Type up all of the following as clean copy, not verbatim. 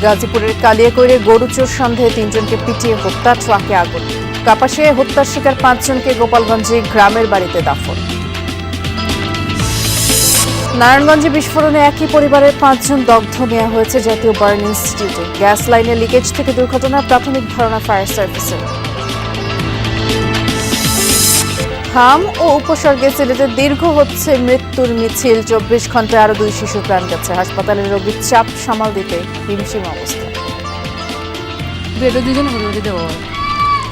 গাজীপুরের কালিয়াকৈরে গরু চোর সন্দেহে ৩ জনকে পিটিয়ে হত্যা, ট্রাকে আগুন। কাপাসিয়ায় হত্যার শিকার ৫ জনকে গোপালগঞ্জে গ্রামের বাড়িতে দাফন। নারায়ণগঞ্জে বিস্ফোরণে একই পরিবারের ৫ জন দগ্ধ নেওয়া হয়েছে জাতীয় বার্ন ইনস্টিটিউটে। গ্যাস লাইনের লিকেজ থেকে দুর্ঘটনা, প্রাথমিক ধারণা ফায়ার সার্ভিসের। হাম ও উপসর্গে সিলেটে দীর্ঘ হচ্ছে মৃত্যুর মিছিল, ২৪ ঘন্টায় আরো ২ শিশু প্রাণ গেছে। হাসপাতালের রোগীর চাপ সামাল দিতে হিমশিম অবস্থা। বেডও দুজন করে দেবো,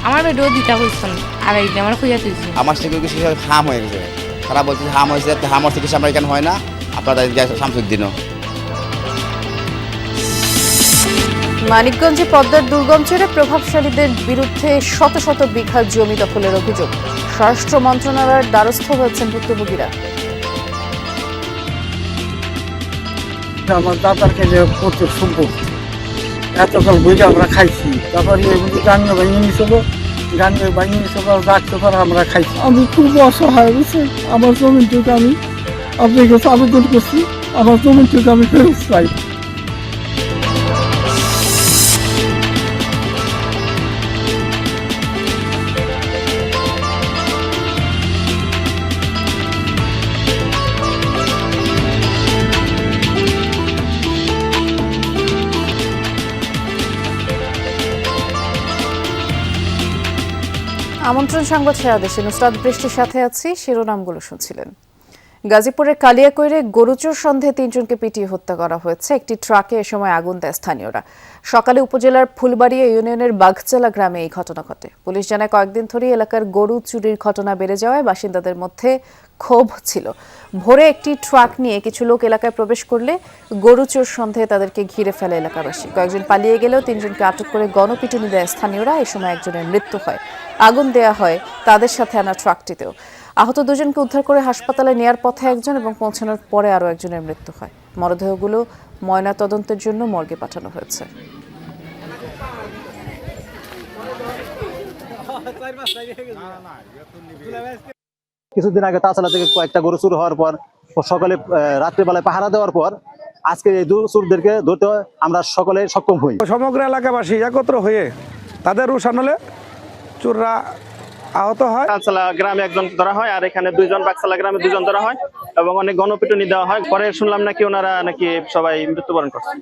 আমার বেডও দিতে হয়েছেন আর এইটা আমার খুঁজে তুলছি। আমার চিকিৎসা হাম হয়ে গেছে, তারা বলছে হাম হয়েছে, হামর চিকিৎসা আমার এখানে হয় না, আপনারা শামসুদ্দিনও। মানিকগঞ্জে পদ্মার দুর্গম চরে প্রভাবশালীদের বিরুদ্ধে শত শত বিঘা জমি দখলের অভিযোগ। স্বরাষ্ট্র মন্ত্রণালয়ের দ্বারস্থ হয়েছেন ভুক্তভোগীরা। আমার দাদার কাছে প্রচুর সম্পত্তি, এতকাল বইটা আমরা খাইছি, তারপরে এগুলি গাঙ্গে ভাঙিয়ে নিয়েছিল, গাঙ্গে ভাঙিয়ে নিয়েছিল, রাখতে পারে আমরা খাইছি। আমি খুব অসহায় বুঝছি, আমার জমিনটুকু আমি আপনার কাছে আবেদন করছি, আমার জমিনটুকু আমি ফেরত চাই। আমন্ত্রণ সংবাদ সারা দেশে, নুসরাত বৃষ্টির সাথে আছি। শিরোনামগুলো শুনছিলেন। গাজীপুরের কালিয়াকৈরে গরুচোর সন্দেহে ৩ জনকে পিটিয়ে হত্যা করা হয়েছে। একটি ট্রাকে এ সময় আগুন দেয় স্থানীয়রা। সকালে উপজেলার ফুলবাড়িয়া ইউনিয়নের বাঘচালা গ্রামে এই ঘটনা ঘটে। পুলিশ জানায়, কয়েকদিন ধরেই এলাকার গরু চুরির ঘটনা বেড়ে যাওয়ায় বাসিন্দাদের মধ্যে ক্ষোভ ছিল। ভোরে একটি ট্রাক নিয়ে কিছু লোক এলাকায় প্রবেশ করলে গরুচোর সন্দেহে তাদেরকে ঘিরে ফেলে এলাকাবাসী। কয়েকজন পালিয়ে গেলেও ৩ জনকে আটক করে গণপিটুনি দেয় স্থানীয়রা। এ সময় একজনের মৃত্যু হয়। আগুন দেয়া হয় তাদের সাথে আনা ট্রাকটিতেও। আহত ২ জনকে উদ্ধার করে হাসপাতালে নেয়ার পথে একজন এবং পৌঁছানোর পরে আরও একজনের মৃত্যু হয়। মরদেহগুলো ময়নাতদন্তের জন্য মর্গে পাঠানো হয়েছে। কিছুদিন আগে তাছাড়া থেকে কয়েকটা গরু চুরি হওয়ার পর সকালে রাত্রিবেলায় পাহারা দেওয়ার পর আজকে এই চোরদেরকে ধরতে আমরা সকলে সক্ষম হই। সমগ্র এলাকাবাসী একত্র হয়ে তাদের রুশানলে চোররা আহত হয়। বাকসালা গ্রামে একজন ধরা হয়, আর এখানে 2 জন, বাকসালা গ্রামে 2 জন ধরা হয় এবং অনেক গণপিটুনি দেওয়া হয়। পরে শুনলাম নাকি ওনারা নাকি সবাই মৃত্যুবরণ করছে।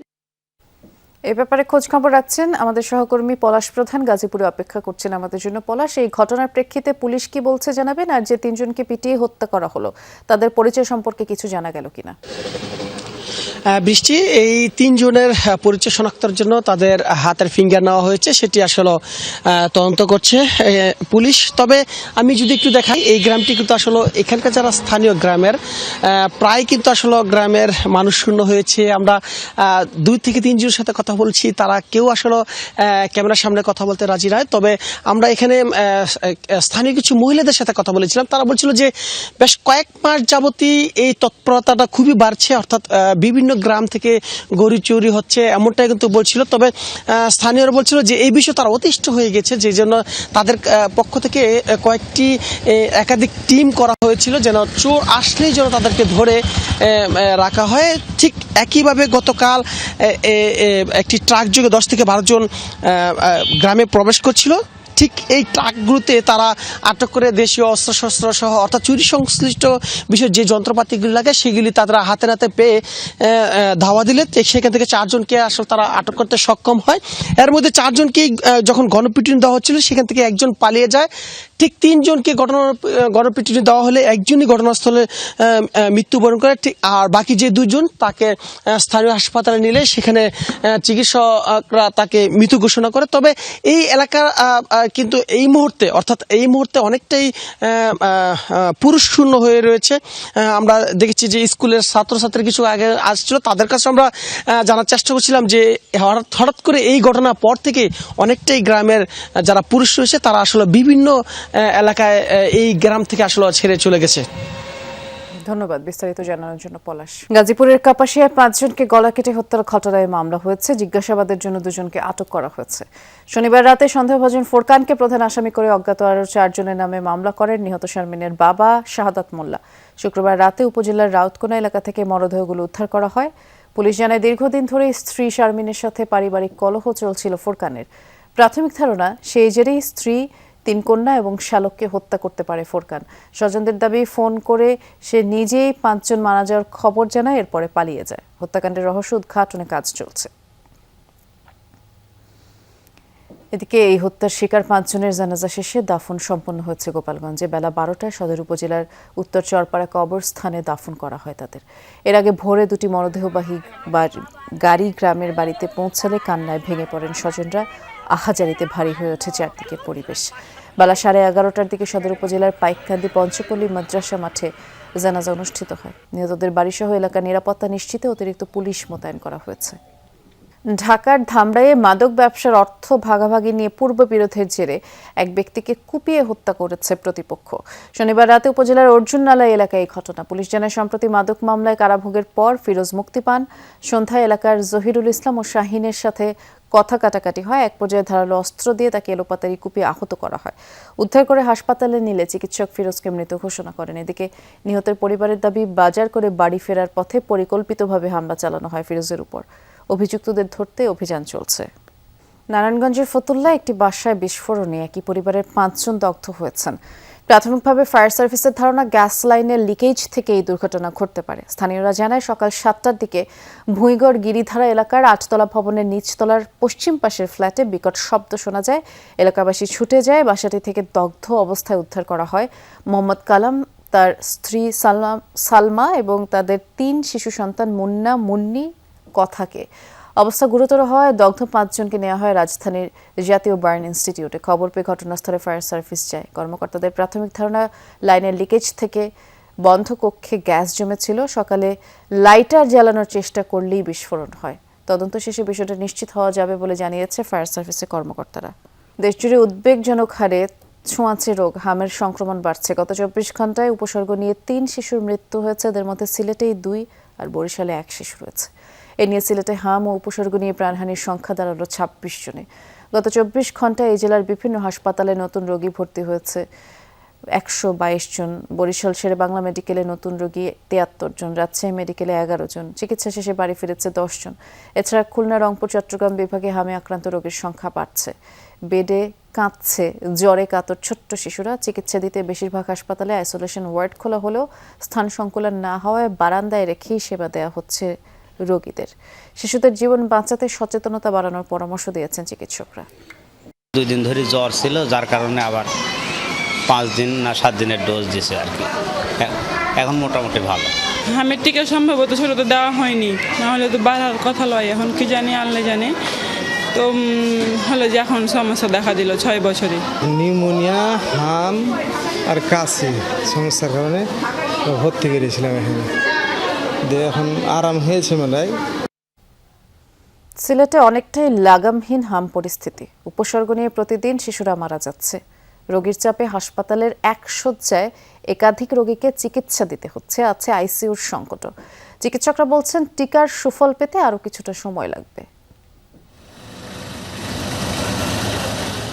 এ ব্যাপারে খোঁজ খবর রাখছেন আমাদের সহকর্মী পলাশ প্রধান, গাজীপুরে অপেক্ষা করছেন আমাদের জন্য। পলাশ, এই ঘটনার প্রেক্ষিতে পুলিশ কি বলছে জানাবেন, আর যে 3 জনকে পিটিয়ে হত্যা করা হলো তাদের পরিচয় সম্পর্কে কিছু জানা গেল কিনা? বৃষ্টি, এই 3 জনের পরিচয় শনাক্তের জন্য তাদের হাতের ফিঙ্গার নেওয়া হয়েছে, সেটি আসলে তদন্ত করছে পুলিশ। তবে আমি যদি একটু দেখাই, এই গ্রামটি কিন্তু আসলে এখানকার যারা স্থানীয় গ্রামের প্রায় কিন্তু আসলে গ্রামের মানুষ শূন্য হয়েছে। আমরা 2 থেকে 3 জনের সাথে কথা বলছি, তারা কেউ আসলে ক্যামেরার সামনে কথা বলতে রাজি নয়। তবে আমরা এখানে স্থানীয় কিছু মহিলাদের সাথে কথা বলেছিলাম, তারা বলছিল যে বেশ কয়েক মাস যাবতই এই তৎপরতাটা খুবই বাড়ছে, অর্থাৎ বিভিন্ন গ্রাম থেকে গরু চুরি হচ্ছে এমনটাই কিন্তু বলছিল। তবে স্থানীয়রা বলছিল যে এই বিষয়ে তারা অতিষ্ঠ হয়ে গেছে, যে জন্য তাদের পক্ষ থেকে কয়েকটি একাধিক টিম করা হয়েছিল, যেন চোর আসলেই যেন তাদেরকে ধরে রাখা হয়। ঠিক একইভাবে গতকাল একটি ট্রাক যোগে 10 থেকে 12 জন গ্রামে প্রবেশ করছিল। ঠিক এই ট্রাকগুলোতে তারা আটক করে দেশীয় অস্ত্রশস্ত্র সহ অর্থাৎ চুরি সংশ্লিষ্ট বিষয় যে যন্ত্রপাতিগুলি লাগে সেগুলি তারা হাতে নাতে পেয়ে ধাওয়া দিলে সেখান থেকে 4 জনকে আসলে তারা আটক করতে সক্ষম হয়। এর মধ্যে 4 জনকেই যখন গণপিটুনি দেওয়া হচ্ছিল সেখান থেকে একজন পালিয়ে যায়। ঠিক 3 জনকে গণপিটুনি দেওয়া হলে একজনই ঘটনাস্থলে মৃত্যুবরণ করে, আর বাকি যে 2 জন তাকে স্থানীয় হাসপাতালে নিলে সেখানে চিকিৎসকরা তাকে মৃত ঘোষণা করে। তবে এই এলাকার কিন্তু এই মুহূর্তে অনেকটাই পুরুষ শূন্য হয়ে রয়েছে। আমরা দেখেছি যে স্কুলের ছাত্রছাত্রী কিছু আগে আসছিল, তাদের কাছে আমরা জানার চেষ্টা করছিলাম যে হঠাৎ করে এই ঘটনার পর থেকে অনেকটাই গ্রামের যারা পুরুষ রয়েছে তারা আসলে বিভিন্ন এলাকায় এই গ্রাম থেকে আসলে ছেড়ে চলে গেছে। ধন্যবাদ বিস্তারিত জানানোর জন্য পলাশ। গাজীপুরের কাপাসিয়ায় 5 জনকে গলা কেটে হত্যার ঘটনায় মামলা হয়েছে। জিজ্ঞাসাবাদের জন্য 2 জনকে আটক করা হয়েছে। শনিবার রাতে সন্দেহভাজন ফোরকানকে প্রধান আসামি করে অজ্ঞাত আরও 4 জনের নামে মামলা করেন নিহত শারমিনের বাবা শাহাদাত মোল্লা। শুক্রবার রাতে উপজেলার রাউতকোনা এলাকা থেকে মরদেহগুলো উদ্ধার করা হয়। পুলিশ জানায় দীর্ঘদিন ধরে স্ত্রী শারমিনের সাথে পারিবারিক কলহ চলছিল ফোরকানের। প্রাথমিক ধারণা সেই জেরেই স্ত্রী, 3 কন্যা এবং শালককে হত্যা করতে পারে ফোরকান। স্বজনদের দাবি ফোন করে সে নিজেই 5 জন মারা যাওয়ার খবর জানায়, এরপরে পালিয়ে যায়। হত্যাকাণ্ডের রহস্য উদ্ঘাটনে কাজ চলছে। এদিকে এই হত্যার শিকার 5 জনের জানাজা শেষে দাফন সম্পন্ন হয়েছে গোপালগঞ্জে। বেলা 12টায় সদর উপজেলার উত্তর চরপাড়া কবরস্থানে দাফন করা হয় তাদের। এর আগে ভোরে 2টি মরদেহবাহী গাড়ি গ্রামের বাড়িতে পৌঁছালে কান্নায় ভেঙে পড়েন স্বজনরা। আহাজারিতে ভারী হয়ে ওঠে চারদিকের পরিবেশ। বেলা 11:30টার দিকে সদর উপজেলার পাইককান্দি পঞ্চপল্লী মাদ্রাসা মাঠে জানাজা অনুষ্ঠিত হয়। নিহতদের বাড়িসহ এলাকার নিরাপত্তা নিশ্চিতে অতিরিক্ত পুলিশ মোতায়েন করা হয়েছে। ঢাকার ধামরাইয়ে মাদক ব্যবসার অর্থ ভাগাভাগি নিয়ে পূর্ব বিরোধের জেরে এক ব্যক্তিকে কুপিয়ে হত্যা করেছে প্রতিপক্ষ। শনিবার রাতে উপজেলার অর্জুননালা এলাকায় এই ঘটনা। পুলিশ জানায় সম্প্রতি মাদক মামলায় কারাভোগের পর ফিরোজ মুক্তি পান। সন্ধ্যায় এলাকার জহিরুল ইসলাম ও শাহিনের সাথে কথা কাটাকাটি হয়। এক পর্যায়ে ধারালো অস্ত্র দিয়ে তাকে এলোপাতাড়ি কুপিয়ে আহত করা হয়। উদ্ধার করে হাসপাতালে নিলে চিকিৎসক ফিরোজকে মৃত ঘোষণা করেন। এদিকে নিহতের পরিবারের দাবি, বাজার করে বাড়ি ফেরার পথে পরিকল্পিতভাবে হামলা চালানো হয় ফিরোজের উপর। অভিযুক্তদের ধরতে অভিযান চলছে। নারায়ণগঞ্জের ফতুল্লা একটি বাসায় বিস্ফোরণে একই পরিবারের 5 জন দগ্ধ হয়েছেন। প্রাথমিকভাবে ফায়ার সার্ভিসের ধারণা গ্যাস লাইনের লিকেজ থেকে এই দুর্ঘটনা ঘটতে পারে। স্থানীয়রা জানায় সকাল 7টার দিকে ভুঁইগড় গিরিধারা এলাকার 8তলা ভবনের নিচতলার পশ্চিম পাশের ফ্ল্যাটে বিকট শব্দ শোনা যায়। এলাকাবাসী ছুটে যায়। বাসাটি থেকে দগ্ধ অবস্থায় উদ্ধার করা হয় মোহাম্মদ কালাম, তার স্ত্রী সালমা এবং তাদের 3 শিশু সন্তান মুন্না, মুন্নি, কথাকে। অবস্থা গুরুতর হওয়ায় দগ্ধ 5 জনকে নেওয়া হয় রাজধানীর জাতীয় বার্ন ইনস্টিটিউটে। খবর পেয়ে ঘটনাস্থলে ফায়ার সার্ভিস যায়। কর্মকর্তাদের প্রাথমিক ধারণা লাইনের লিকেজ থেকে বন্ধ কক্ষে গ্যাস জমেছিল। সকালে লাইটার জ্বালানোর চেষ্টা করলেই বিস্ফোরণ হয়। তদন্ত শেষে বিষয়টা নিশ্চিত হওয়া যাবে বলে জানিয়েছে ফায়ার সার্ভিসের কর্মকর্তারা। দেশজুড়ে উদ্বেগজনক হারে ছোঁয়াচে রোগ হামের সংক্রমণ বাড়ছে। গত 24 ঘন্টায় উপসর্গ নিয়ে 3 শিশুর মৃত্যু হয়েছে। এদের মধ্যে সিলেটেই 2 আর বরিশালে 1 শিশু রয়েছে। এ নিয়ে সিলেটে হাম ও উপসর্গ নিয়ে প্রাণহানির সংখ্যা দাঁড়ালো 26 জনে। গত 24 ঘন্টায় এই জেলার বিভিন্ন হাসপাতালে নতুন রোগী ভর্তি হয়েছে 122 জন। বরিশাল শেরে বাংলা মেডিকেলে নতুন রোগী 73 জন, রাজশাহী মেডিকেলে 11 জন, চিকিৎসা শেষে বাড়ি ফিরেছে 10 জন। এছাড়া খুলনা, রংপুর, চট্টগ্রাম বিভাগে হামে আক্রান্ত রোগীর সংখ্যা বাড়ছে। বেডে কাঁদছে জ্বরে কাতর ছোট্ট শিশুরা। চিকিৎসা দিতে বেশিরভাগ হাসপাতালে আইসোলেশন ওয়ার্ড খোলা হলেও স্থান সংকুলান না হওয়ায় বারান্দায় রেখেই সেবা দেওয়া হচ্ছে রোগীদের। শিশুদের জীবন বাঁচাতে সচেতনতা বাড়ানোর পরামর্শ দিয়েছেন চিকিৎসকরা। 2 দিন ধরে জ্বর ছিল, যার কারণে আবার 5 দিন না 7 দিনের ডোজ দিছে আর কি। এখন মোটামুটি ভালো। হামের টিকা সম্ভবত শুরুতে দেওয়া হয়নি, নাহলে তো বাড়ার কথা লয়। এখন কি জানি, আল্লাহ জানে। তো হলো যে এখন সমস্যা দেখা দিল 6 বছরে। নিউমোনিয়া, হাম আর কাশি সমস্যার কারণে ভর্তি করেছিলাম এখানে। এখন আরাম হয়েছে মনে হয়। সিলেটে অনেকটাই লাগামহীন হাম পরিস্থিতি। উপসর্গ নিয়ে প্রতিদিন শিশুরা মারা যাচ্ছে। রোগীর চাপে হাসপাতালের 1 শয্যায় একাধিক রোগীকে চিকিৎসা দিতে হচ্ছে। আছে আইসিইউর সংকটও। চিকিৎসকরা বলছেন টিকার সুফল পেতে আরও কিছুটা সময় লাগবে।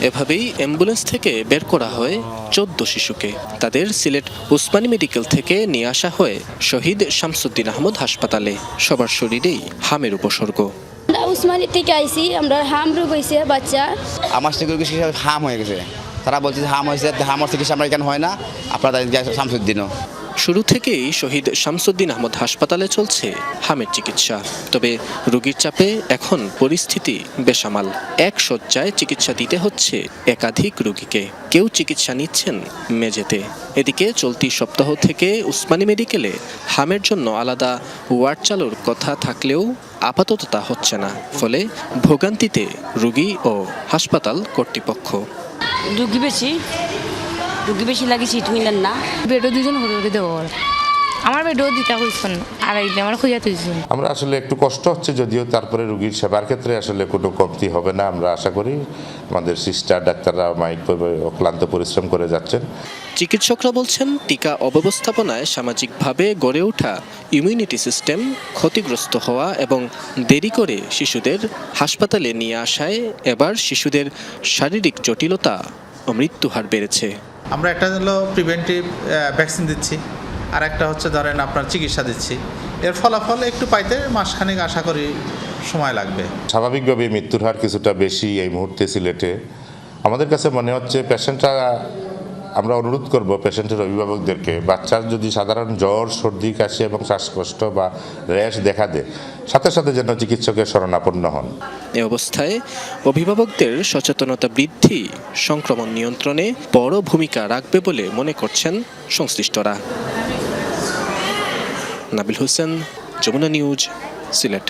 এভাবেই অ্যাম্বুলেন্স থেকে বের করা হয় 14 শিশুকে। তাদের সিলেট ওসমানী মেডিকেল থেকে নিয়ে আসা হয় শহীদ শামসুদ্দিন আহমদ হাসপাতালে। সবার শরীরেই হামের উপসর্গ। ওসমানী থেকে আইছি, আমরা হাম রোগ হয়েছে বাচ্চা। আমার চিকিৎসা হাম হয়ে গেছে। তারা বলছে হাম হয়েছে, হামের চিকিৎসা আমরা এখানে হয় না, আপনারা শামসুদ্দিনও। শুরু থেকেই শহীদ শামসুদ্দিন আহমদ হাসপাতালে চলছে হামের চিকিৎসা। তবে রোগীর চাপে এখন পরিস্থিতি বেসামাল। 1 শয্যায় চিকিৎসা দিতে হচ্ছে একাধিক রোগীকে। কেউ চিকিৎসা নিচ্ছেন মেঝেতে। এদিকে চলতি সপ্তাহ থেকে ওসমানী মেডিকেলে হামের জন্য আলাদা ওয়ার্ড চালুর কথা থাকলেও আপাতত তা হচ্ছে না। ফলে ভোগান্তিতে রোগী ও হাসপাতাল কর্তৃপক্ষ। রুগী বেশি লাগে সিট মিলেন না। বেডও 2 জন হরে দেওয়া, আমার বেডও দিতে হয়েছেন আর আমার খুঁজে তুলছেন। আমরা আসলে একটু কষ্ট হচ্ছে যদিও, তারপরে রোগীর সেবার ক্ষেত্রে আসলে কোনো কমতি হবে না আমরা আশা করি। আমাদের সিস্টার ডাক্তাররা অক্লান্ত পরিশ্রম করে যাচ্ছেন। চিকিৎসকরা বলছেন টিকা অব্যবস্থাপনায় সামাজিকভাবে গড়ে ওঠা ইমিউনিটি সিস্টেম ক্ষতিগ্রস্ত হওয়া এবং দেরি করে শিশুদের হাসপাতালে নিয়ে আসায় এবার শিশুদের শারীরিক জটিলতা ও মৃত্যুহার বেড়েছে। আমরা একটা হলো প্রিভেন্টিভ ভ্যাকসিন দিচ্ছি, আর একটা হচ্ছে ধরেন আপনার চিকিৎসা দিচ্ছি, এর ফলাফল একটু পাইতে মাসখানেক আশা করি সময় লাগবে। স্বাভাবিকভাবে মৃত্যুর হার কিছুটা বেশি এই মুহূর্তে সিলেটে। আমাদের কাছে মনে হচ্ছে পেশেন্টরা, আমরা অনুরোধ করব পেশেন্টের অভিভাবকদেরকে, বাচ্চার যদি সাধারণ জ্বর, সর্দি, কাশি এবং শ্বাসকষ্ট বা র্যাশ দেখা দেয়, সাথে সাথে যেন চিকিৎসকের শরণাপন্ন হন। এ অবস্থায় অভিভাবকদের সচেতনতা বৃদ্ধি সংক্রমণ নিয়ন্ত্রণে বড় ভূমিকা রাখবে বলে মনে করছেন সংশ্লিষ্টরা। নাবিল হোসেন, যমুনা নিউজ, সিলেট।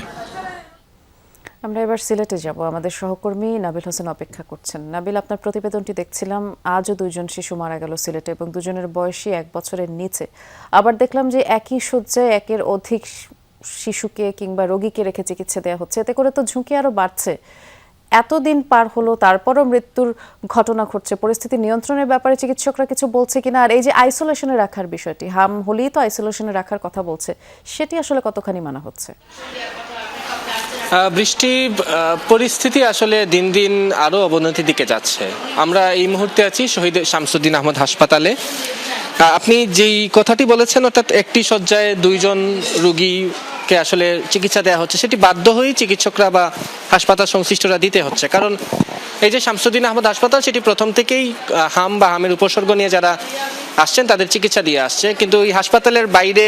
আমরা এবার সিলেটে যাব, আমাদের সহকর্মী নাবিল হোসেন অপেক্ষা করছেন। নাবিল, আপনার প্রতিবেদনটি দেখছিলাম, আজও 2 জন শিশু মারা গেল সিলেটে এবং দুজনের বয়সই 1 বছরের নিচে। আবার দেখলাম যে একই শয্যায় একের অধিক শিশুকে কিংবা রোগীকে রেখে চিকিৎসা দেওয়া হচ্ছে, এতে করে তো ঝুঁকি আরও বাড়ছে। এতদিন পার হলো, তারপরও মৃত্যুর ঘটনা ঘটছে। পরিস্থিতি নিয়ন্ত্রণের ব্যাপারে চিকিৎসকরা কিছু বলছে কিনা, আর এই যে আইসোলেশনে রাখার বিষয়টি, হাম হলেই তো আইসোলেশনে রাখার কথা বলছে, সেটি আসলে কতখানি মানা হচ্ছে? বৃষ্টি, পরিস্থিতি আসলে দিন দিন আরও অবনতির দিকে যাচ্ছে। আমরা এই মুহূর্তে আছি শহীদ শামসুদ্দিন আহমদ হাসপাতালে। আপনি যেই কথাটি বলেছেন, অর্থাৎ একটি শয্যায় 2 জন রোগীকে আসলে চিকিৎসা দেওয়া হচ্ছে, সেটি বাধ্য হয়েই চিকিৎসকরা বা হাসপাতাল সংশ্লিষ্টরা দিতে হচ্ছে। কারণ এই যে শামসুদ্দিন আহমদ হাসপাতাল, সেটি প্রথম থেকেই হাম বা হামের উপসর্গ নিয়ে যারা আসছেন তাদের চিকিৎসা দিয়ে আসছে। কিন্তু এই হাসপাতালের বাইরে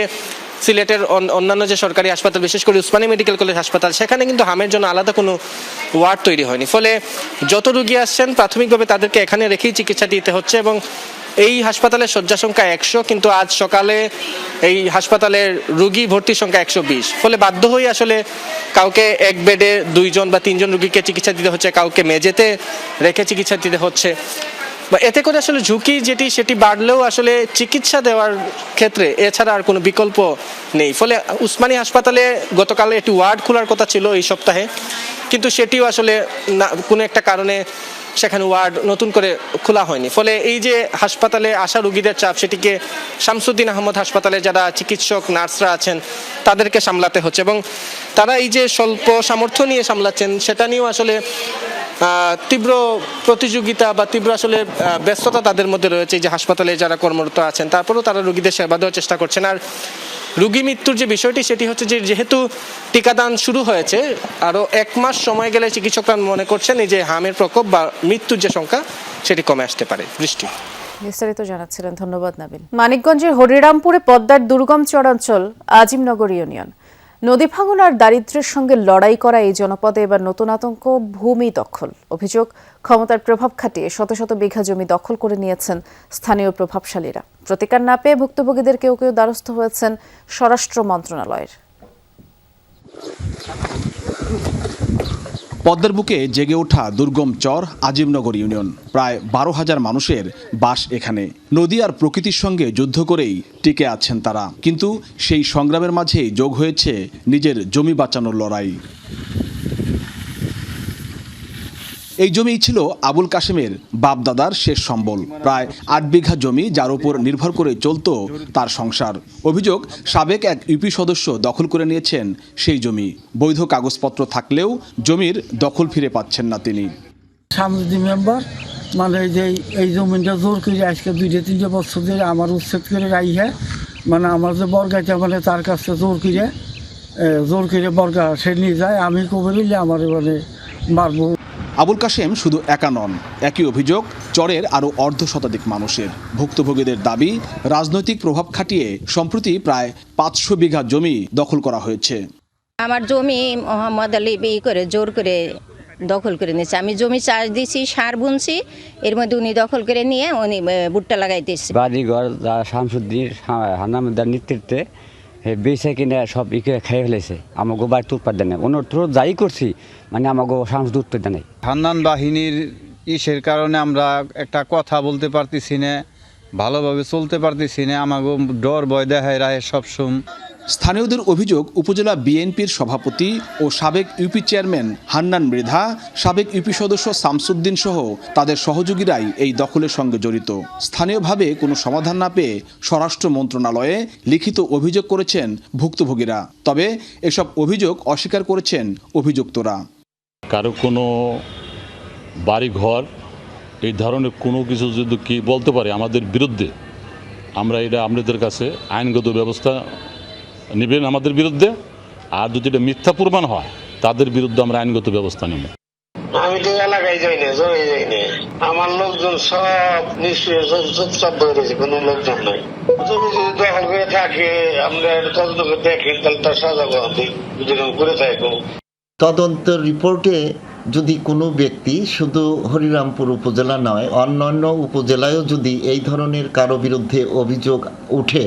সিলেটের অন্যান্য যে সরকারি হাসপাতাল, বিশেষ করে উসমানী মেডিকেল কলেজ হাসপাতাল, সেখানে কিন্তু হামের জন্য আলাদা কোনো ওয়ার্ড তৈরি হয়নি। ফলে যত রোগী আসছেন প্রাথমিকভাবে তাদেরকে এখানে রেখেই চিকিৎসা দিতে হচ্ছে এবং এই হাসপাতালের শয্যা সংখ্যা 100, কিন্তু আজ সকালে এই হাসপাতালের রোগী ভর্তির সংখ্যা 120। ফলে বাধ্য হয়ে আসলে কাউকে এক বেডে 2 জন বা 3 জন রোগীকে চিকিৎসা দিতে হচ্ছে, কাউকে মেঝেতে রেখে চিকিৎসা দিতে হচ্ছে। এতে করে আসলে ঝুঁকি সেটি বাড়লেও আসলে চিকিৎসা দেওয়ার ক্ষেত্রে এছাড়া আর কোনো বিকল্প নেই। ফলে উসমানী হাসপাতালে গতকালে একটি ওয়ার্ড খোলার কথা ছিল এই সপ্তাহে, কিন্তু সেটিও আসলে কোনো একটা কারণে সেখানে ওয়ার্ড নতুন করে খোলা হয়নি। ফলে এই যে হাসপাতালে আসা রোগীদের চাপ, সেটিকে শামসুদ্দিন আহমদ হাসপাতালে যারা চিকিৎসক, নার্সরা আছেন তাদেরকে সামলাতে হচ্ছে এবং তারা এই যে স্বল্প সামর্থ্য নিয়ে সামলাচ্ছেন, সেটা নিয়েও আসলে তীব্র প্রতিযোগিতা বা তীব্র আসলে ব্যস্ততা তাদের মধ্যে রয়েছে। যে হাসপাতালে যারা কর্মরত আছেন, তারপরেও তারা রোগীদের সেবা দেওয়ার চেষ্টা করছেন। আর রোগী মৃত্যুর যে বিষয়টি, সেটি হচ্ছে যে যেহেতু টিকাদান শুরু হয়েছে, আরও 1 মাস সময় গেলে চিকিৎসকরা মনে করছেন এই যে হামের প্রকোপ বা মৃত্যুর যে সংখ্যা, সেটি কমে আসতে পারে। বৃষ্টি, বিস্তারিত জানাচ্ছিলেন, ধন্যবাদ নাবিল। মানিকগঞ্জের হরিরামপুরে পদ্মার দুর্গম চরাঞ্চল আজিমনগর ইউনিয়ন। নদী ভাঙন আর দারিদ্র্যের সঙ্গে লড়াই করা এই জনপদে এবার নতুন আতঙ্ক ভূমি দখল। অভিযোগ, ক্ষমতার প্রভাব খাটিয়ে শত শত বিঘা জমি দখল করে নিয়েছেন স্থানীয় প্রভাবশালীরা। প্রতিকার না পেয়ে ভুক্তভোগীদের কেউ কেউ দ্বারস্থ হয়েছেন স্বরাষ্ট্র মন্ত্রণালয়ের। পদ্মার বুকে জেগে ওঠা দুর্গম চর আজিমনগর ইউনিয়ন। প্রায় 12,000 মানুষের বাস এখানে। নদী আর প্রকৃতির সঙ্গে যুদ্ধ করেই টিকে আছেন তারা, কিন্তু সেই সংগ্রামের মাঝেই যোগ হয়েছে নিজের জমি বাঁচানোর লড়াই। এই জমিই ছিল আবুল কাশেমের বাপদাদার শেষ সম্বল। প্রায় 8 বিঘা জমি, যার উপর নির্ভর করে চলত তার সংসার। অভিযোগ, সাবেক এক ইউপি সদস্য দখল করে নিয়েছেন সেই জমি। বৈধ কাগজপত্র থাকলেও জমির দখল ফিরে পাচ্ছেন না তিনি। সামনে মেম্বার মানে যে এই জমিটা জোর করে আজকে 2-3 বছর ধরে আমার উচ্ছেদ করে রাইহে, মানে আমার যে বর্গাইটা মানে তার কাছে জোর করে বর্গা সে নিয়ে যায়। আমি কবে নিলে আমার মানে মারবো। আবুল কাশেম শুধু একা নন, একই অভিযোগ চরের আরও অর্ধশতাধিক মানুষের। ভুক্তভোগীদের দাবি, রাজনৈতিক প্রভাব খাটিয়ে সম্প্রতি প্রায় 500 বিঘা জমি দখল করা হয়েছে। আমার জমি মোহাম্মদ আলী করে জোর করে দখল করে নিয়েছে। আমি জমি চাষ দিছি, সার বুনছি, এর মধ্যে উনি দখল করে নিয়ে উনি ভুট্টা লাগাইতেছে। বাড়িঘর শামসুদ্দিন হান্নামদার নেতৃত্বে বেচে কিনে সব খেয়ে ফেলেছে। আমাকে বাড়ি উৎপাদ দেয় না, অনুরোধ যাই করছি, মানে আমাকে শামসুদ উৎপাদ দেয় নাই। হান্নান বাহিনীর ইসের কারণে আমরা একটা কথা বলতে পারতেছি না, ভালোভাবে চলতে পারতেছি না। আমাকে ডর ভয় দেখায় রায় সবসময়। স্থানীয়দের অভিযোগ, উপজেলা বিএনপির সভাপতি ও সাবেক ইউপি চেয়ারম্যান হান্নান মৃধা, সাবেক ইউপি সদস্য শামসুদ্দিন সহ তাদের সহযোগীরাই এই দখলের সঙ্গে জড়িত। স্থানীয়ভাবে কোনো সমাধান না পেয়ে স্বরাষ্ট্র মন্ত্রণালয়ে লিখিত অভিযোগ করেছেন ভুক্তভোগীরা। তবে এসব অভিযোগ অস্বীকার করেছেন অভিযুক্তরা। কারো কোনো বাড়িঘর এই ধরনের কোনো কিছু যদি কি বলতে পারে আমাদের বিরুদ্ধে, আমরা এটা আপনাদের কাছে আইনগত ব্যবস্থা নেবেন আমাদের বিরুদ্ধে, আর যদি এটা মিথ্যা প্রমাণ হয় তাদের বিরুদ্ধে আমরা আইনগত ব্যবস্থা নেব। আমি তো এলাকায় যাই না, জমি যাই না, আমার লোকজন সব নিশ্চয় চুপচাপ বয়ে রয়েছে, কোনো লোকজন নাই। জমি যদি দখল করে থাকে, আমরা তদন্ত করে দেখেন, তাহলে তার সাজা করে থাকবো। তদন্ত রিপোর্টে যদি কোনো ব্যক্তি শুধু হরিরামপুর উপজেলা নয়, অন্যান্য উপজেলায়ও যদি এই ধরনের কারো বিরুদ্ধে অভিযোগ ওঠে,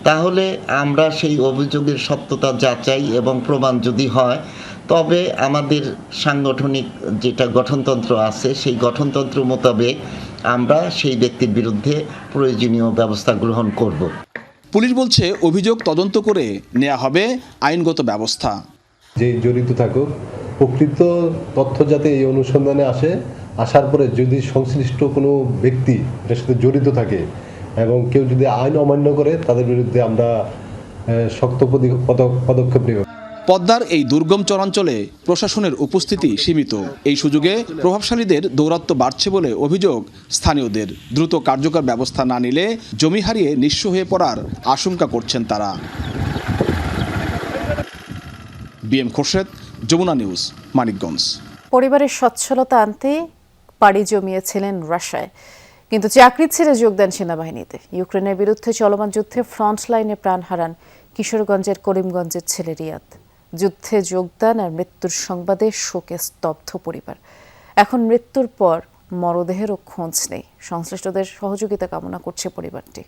তাহলে আমরা সেই অভিযোগের সত্যতা যাচাই এবং প্রমাণ যদি হয়, তবে আমাদের সাংগঠনিক যেটা গঠনতন্ত্র আছে সেই গঠনতন্ত্র মোতাবেক আমরা সেই ব্যক্তির বিরুদ্ধে প্রয়োজনীয় ব্যবস্থা গ্রহণ করব। পুলিশ বলছে অভিযোগ তদন্ত করে নেওয়া হবে আইনগত ব্যবস্থা। যে জড়িত থাকুক, প্রকৃত তথ্য যাতে এই অনুসন্ধানে আসে, আসার পরে যদি সংশ্লিষ্ট কোনো ব্যক্তি এটার সাথে জড়িত থাকে এবং কেউ যদি আইন অমান্য করে, তাদের বিরুদ্ধে আমরা শক্ত পদক্ষেপ নেব। পদ্মার এই দুর্গম চরাঞ্চলে প্রশাসনের উপস্থিতি সীমিত। এই সুযোগে প্রভাবশালীদের দৌরাত্ম্য বাড়ছে বলে অভিযোগ স্থানীয়দের। দ্রুত কার্যকর ব্যবস্থা না নিলে জমি হারিয়ে নিঃস্ব হয়ে পড়ার আশঙ্কা করছেন তারা। B M Khorshed, Jamuna News, Manikganj. পরিবারের সচ্ছলতা আনতে পাড়ি জমিয়েছিলেন রাশিয়ায়, কিন্তু চাকরি ছেড়ে যোগ দেন সেনাবাহিনীতে। ইউক্রেনের বিরুদ্ধে চলমান যুদ্ধে ফ্রন্ট লাইনে প্রাণ হারান কিশোরগঞ্জের করিমগঞ্জের ছেলে রিয়াদ। যুদ্ধে যোগদান আর মৃত্যুর সংবাদে শোকে স্তব্ধ পরিবার। এখন মৃত্যুর পর মরদেহেরও খোঁজ নেই। সংশ্লিষ্টদের সহযোগিতা কামনা করছে পরিবারটি।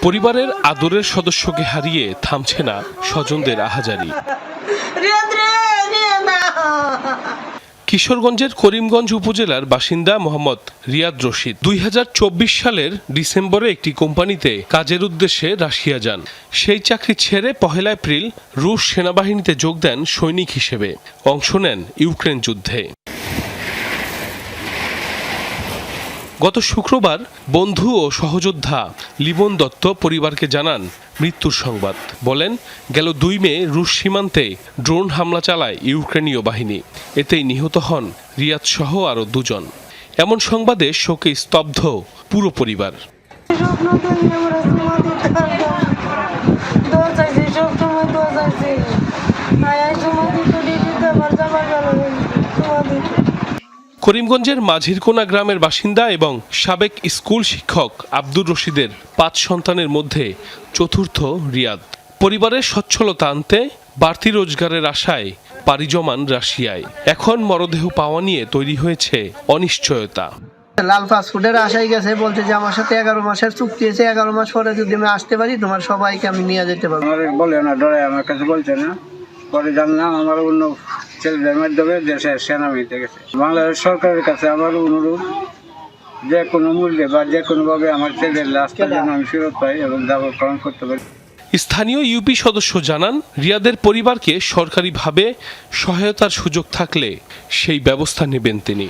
পরিবারের আদরের সদস্যকে হারিয়ে থামছে না স্বজনদের আহাজারি। কিশোরগঞ্জের করিমগঞ্জ উপজেলার বাসিন্দা মোহাম্মদ রিয়াদ রশিদ 2024 সালের ডিসেম্বরে একটি কোম্পানিতে কাজের উদ্দেশ্যে রাশিয়া যান। সেই চাকরি ছেড়ে 1 এপ্রিল রুশ সেনাবাহিনীতে যোগ দেন সৈনিক হিসেবে। অংশ নেন ইউক্রেন যুদ্ধে। গত শুক্রবার বন্ধু ও সহযোদ্ধা লিবন দত্ত পরিবারকে জানান মৃত্যুর সংবাদ। বলেন, গেল 2 মে রুশ সীমান্তে ড্রোন হামলা চালায় ইউক্রেনীয় বাহিনী। এতেই নিহত হন রিয়াদ সহ আরও 2 জন। এমন সংবাদে শোকে স্তব্ধ পুরো পরিবার। করিমগঞ্জের মাঝিরকোনা গ্রামের বাসিন্দা এবং সাবেক স্কুল শিক্ষক আব্দুর রশিদের 5 সন্তানের মধ্যে চতুর্থ রিয়াদ। পরিবারের সচ্ছলতা আনতে বাড়তি রোজগারের আশায় পাড়ি জমান রাশিয়ায়। এখন মরদেহ পাওয়া নিয়ে তৈরি হয়েছে অনিশ্চয়তা। লাল পাসপোর্টের আশায় গেছে, বলছে যে আমার সাথে 11 মাসের চুক্তি আছে, 11 মাস পরে যদি আমি আসতে পারি তোমার সবাইকে আমি নিয়ে যেতে পারবো। বলে না, ডরে আমার কাছে বলছে না। পরে জানলাম আমার অন্য ছেলেদের মাধ্যমে দেশের সেনাবাহিনীতে গেছে। বাংলাদেশ সরকারের কাছে আমার অনুরোধ, যে কোনো মূল্যে বা যে কোনোভাবে আমার ছেলের লাশটা যেন আমি ফেরত পাই এবং দাবা পালন করতে পারি। স্থানীয় ইউপি সদস্য জানান, রিয়াদের পরিবারকে সরকারিভাবে সহায়তার সুযোগ থাকলে সেই ব্যবস্থা নেবেন তিনি।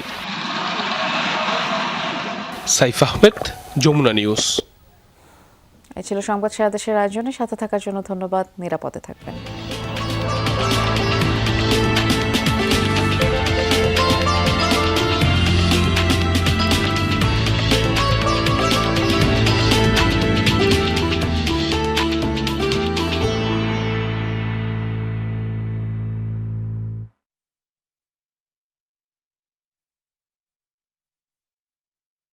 সাইফ আহমেদ, যমুনা নিউজ। এই ছিল সংবাদ সারা দেশের আয়োজনে। সাথে থাকার জন্য ধন্যবাদ। নিরাপদে থাকবেন।